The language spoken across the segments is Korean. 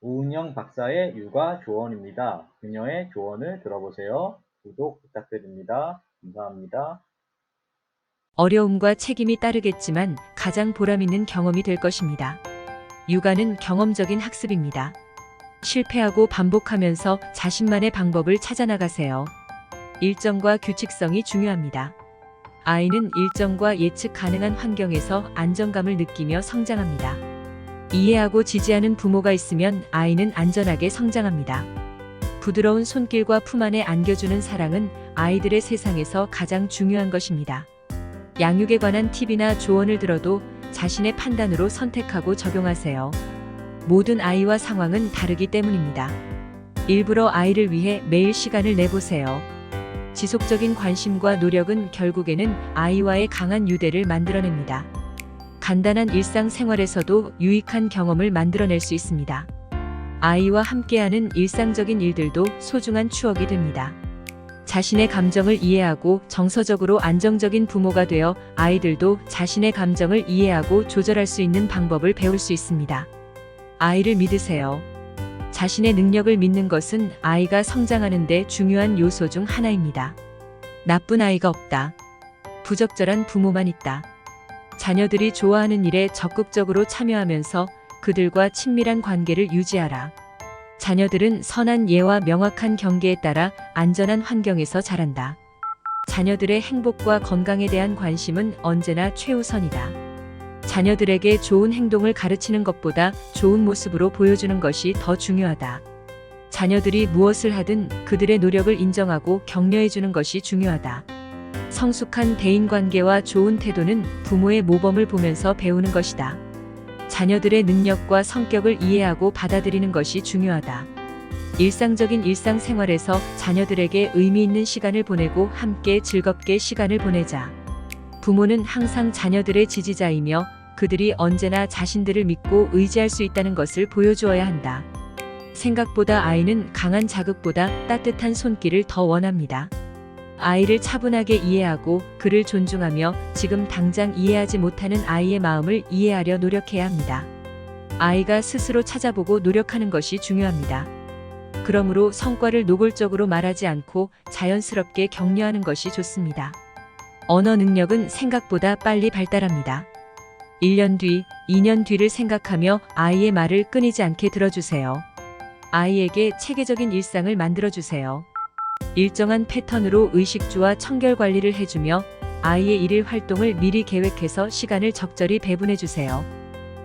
우은영 박사의 육아 조언입니다. 그녀의 조언을 들어보세요. 구독 부탁드립니다. 감사합니다. 어려움과 책임이 따르겠지만 가장 보람있는 경험이 될 것입니다. 육아는 경험적인 학습입니다. 실패하고 반복하면서 자신만의 방법을 찾아나가세요. 일정과 규칙성이 중요합니다. 아이는 일정과 예측 가능한 환경에서 안정감을 느끼며 성장합니다. 이해하고 지지하는 부모가 있으면 아이는 안전하게 성장합니다. 부드러운 손길과 품 안에 안겨주는 사랑은 아이들의 세상에서 가장 중요한 것입니다. 양육에 관한 팁이나 조언을 들어도 자신의 판단으로 선택하고 적용하세요. 모든 아이와 상황은 다르기 때문입니다. 일부러 아이를 위해 매일 시간을 내보세요. 지속적인 관심과 노력은 결국에는 아이와의 강한 유대를 만들어냅니다. 간단한 일상생활에서도 유익한 경험을 만들어낼 수 있습니다. 아이와 함께하는 일상적인 일들도 소중한 추억이 됩니다. 자신의 감정을 이해하고 정서적으로 안정적인 부모가 되어 아이들도 자신의 감정을 이해하고 조절할 수 있는 방법을 배울 수 있습니다. 아이를 믿으세요. 자신의 능력을 믿는 것은 아이가 성장하는 데 중요한 요소 중 하나입니다. 나쁜 아이가 없다. 부적절한 부모만 있다. 자녀들이 좋아하는 일에 적극적으로 참여하면서 그들과 친밀한 관계를 유지하라. 자녀들은 선한 예와 명확한 경계에 따라 안전한 환경에서 자란다. 자녀들의 행복과 건강에 대한 관심은 언제나 최우선이다. 자녀들에게 좋은 행동을 가르치는 것보다 좋은 모습으로 보여주는 것이 더 중요하다. 자녀들이 무엇을 하든 그들의 노력을 인정하고 격려해주는 것이 중요하다. 성숙한 대인관계와 좋은 태도는 부모의 모범을 보면서 배우는 것이다. 자녀들의 능력과 성격을 이해하고 받아들이는 것이 중요하다. 일상적인 일상생활에서 자녀들에게 의미 있는 시간을 보내고 함께 즐겁게 시간을 보내자. 부모는 항상 자녀들의 지지자이며 그들이 언제나 자신들을 믿고 의지할 수 있다는 것을 보여주어야 한다. 생각보다 아이는 강한 자극보다 따뜻한 손길을 더 원합니다. 아이를 차분하게 이해하고 그를 존중하며 지금 당장 이해하지 못하는 아이의 마음을 이해하려 노력해야 합니다. 아이가 스스로 찾아보고 노력하는 것이 중요합니다. 그러므로 성과를 노골적으로 말하지 않고 자연스럽게 격려하는 것이 좋습니다. 언어 능력은 생각보다 빨리 발달합니다. 1년 뒤, 2년 뒤를 생각하며 아이의 말을 끊이지 않게 들어주세요. 아이에게 체계적인 일상을 만들어주세요. 일정한 패턴으로 의식주와 청결 관리를 해주며 아이의 일일 활동을 미리 계획해서 시간을 적절히 배분해주세요.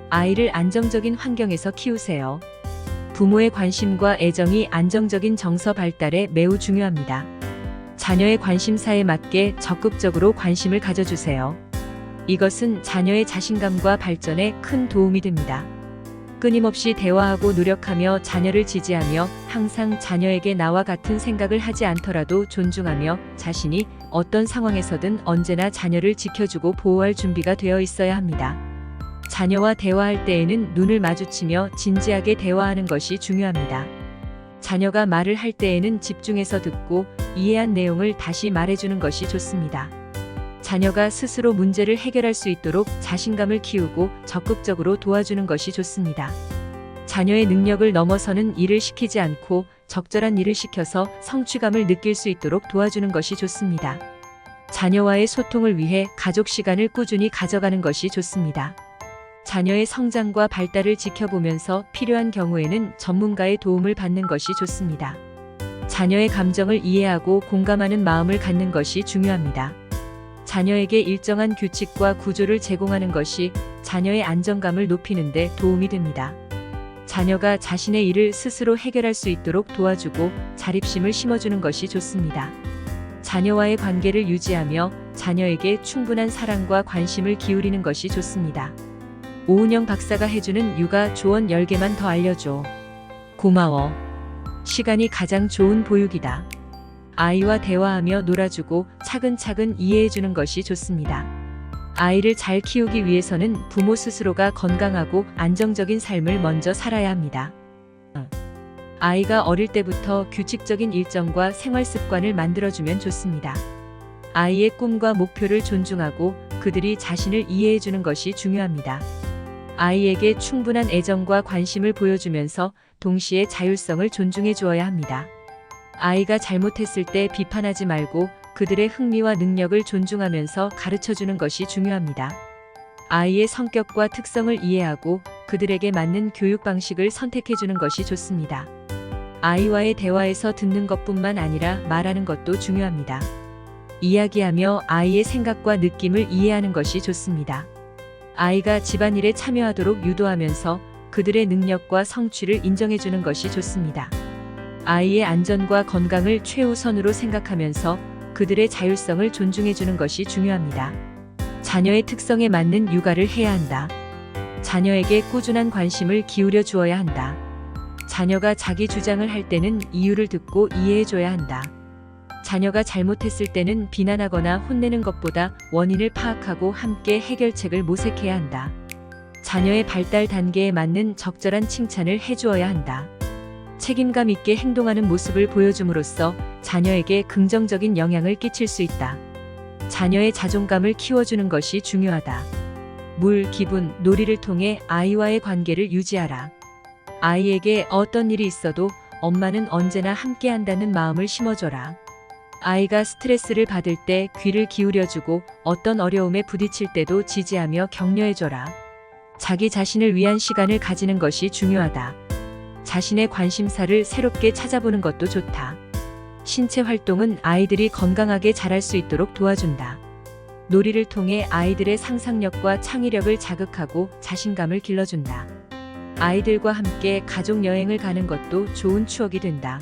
아이를 안정적인 환경에서 키우세요. 부모의 관심과 애정이 안정적인 정서 발달에 매우 중요합니다. 자녀의 관심사에 맞게 적극적으로 관심을 가져주세요. 이것은 자녀의 자신감과 발전에 큰 도움이 됩니다. 끊임없이 대화하고 노력하며 자녀를 지지하며 항상 자녀에게 나와 같은 생각을 하지 않더라도 존중하며 자신이 어떤 상황에서든 언제나 자녀를 지켜주고 보호할 준비가 되어 있어야 합니다. 자녀와 대화할 때에는 눈을 마주치며 진지하게 대화하는 것이 중요합니다. 자녀가 말을 할 때에는 집중해서 듣고 이해한 내용을 다시 말해주는 것이 좋습니다. 자녀가 스스로 문제를 해결할 수 있도록 자신감을 키우고 적극적으로 도와주는 것이 좋습니다. 자녀의 능력을 넘어서는 일을 시키지 않고 적절한 일을 시켜서 성취감을 느낄 수 있도록 도와주는 것이 좋습니다. 자녀와의 소통을 위해 가족 시간을 꾸준히 가져가는 것이 좋습니다. 자녀의 성장과 발달을 지켜보면서 필요한 경우에는 전문가의 도움을 받는 것이 좋습니다. 자녀의 감정을 이해하고 공감하는 마음을 갖는 것이 중요합니다. 자녀에게 일정한 규칙과 구조를 제공하는 것이 자녀의 안정감을 높이는 데 도움이 됩니다. 자녀가 자신의 일을 스스로 해결할 수 있도록 도와주고 자립심을 심어주는 것이 좋습니다. 자녀와의 관계를 유지하며 자녀에게 충분한 사랑과 관심을 기울이는 것이 좋습니다. 오은영 박사가 해주는 육아 조언 10개만 더 알려줘. 고마워. 시간이 가장 좋은 보육이다. 아이와 대화하며 놀아주고 차근차근 이해해주는 것이 좋습니다. 아이를 잘 키우기 위해서는 부모 스스로가 건강하고 안정적인 삶을 먼저 살아야 합니다. 아이가 어릴 때부터 규칙적인 일정과 생활 습관을 만들어주면 좋습니다. 아이의 꿈과 목표를 존중하고 그들이 자신을 이해해주는 것이 중요합니다. 아이에게 충분한 애정과 관심을 보여주면서 동시에 자율성을 존중해 주어야 합니다. 아이가 잘못했을 때 비판하지 말고 그들의 흥미와 능력을 존중하면서 가르쳐 주는 것이 중요합니다. 아이의 성격과 특성을 이해하고 그들에게 맞는 교육 방식을 선택해 주는 것이 좋습니다. 아이와의 대화에서 듣는 것뿐만 아니라 말하는 것도 중요합니다. 이야기하며 아이의 생각과 느낌을 이해하는 것이 좋습니다. 아이가 집안일에 참여하도록 유도하면서 그들의 능력과 성취를 인정해 주는 것이 좋습니다. 아이의 안전과 건강을 최우선으로 생각하면서 그들의 자율성을 존중해 주는 것이 중요합니다. 자녀의 특성에 맞는 육아를 해야 한다. 자녀에게 꾸준한 관심을 기울여 주어야 한다. 자녀가 자기 주장을 할 때는 이유를 듣고 이해해 줘야 한다. 자녀가 잘못했을 때는 비난하거나 혼내는 것보다 원인을 파악하고 함께 해결책을 모색해야 한다. 자녀의 발달 단계에 맞는 적절한 칭찬을 해주어야 한다. 책임감 있게 행동하는 모습을 보여줌으로써 자녀에게 긍정적인 영향을 끼칠 수 있다. 자녀의 자존감을 키워주는 것이 중요하다. 물, 기분, 놀이를 통해 아이와의 관계를 유지하라. 아이에게 어떤 일이 있어도 엄마는 언제나 함께한다는 마음을 심어줘라. 아이가 스트레스를 받을 때 귀를 기울여주고 어떤 어려움에 부딪힐 때도 지지하며 격려해줘라. 자기 자신을 위한 시간을 가지는 것이 중요하다. 자신의 관심사를 새롭게 찾아보는 것도 좋다. 신체 활동은 아이들이 건강하게 자랄 수 있도록 도와준다. 놀이를 통해 아이들의 상상력과 창의력을 자극하고 자신감을 길러준다. 아이들과 함께 가족 여행을 가는 것도 좋은 추억이 된다.